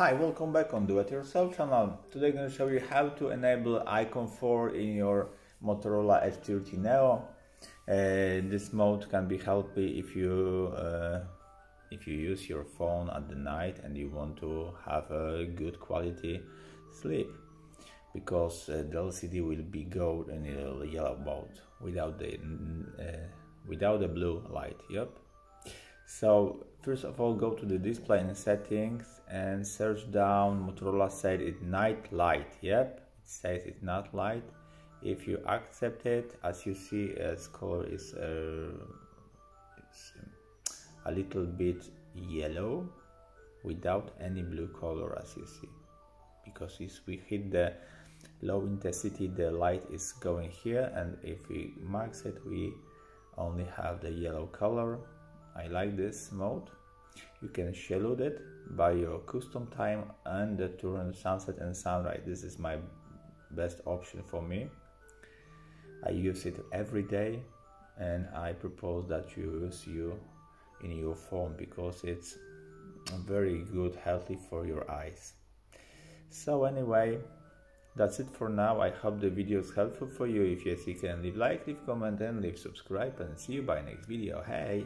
Hi, welcome back on Do It Yourself channel. Today I'm going to show you how to enable eye comfort in your Motorola Edge 30 Neo. This mode can be helpful if you use your phone at the night and you want to have a good quality sleep, because the LCD will be go in a yellow mode without the blue light. Yep. So first of all, go to the display and settings and search down. Motorola said it's night light. Yep, it says it's not light. If you accept it, as you see, its color is a little bit yellow without any blue color, as you see, because if we hit the low intensity, the light is going here, and if we max it, we only have the yellow color. I like this mode. You can schedule it by your custom time and the turn sunset and sunrise. This is my best option for me. I use it every day, and I propose that you use in your phone, because it's very good, healthy for your eyes. So anyway, that's it for now. I hope the video is helpful for you. If yes, you can leave like, leave comment and leave subscribe, and see you by next video. Hey!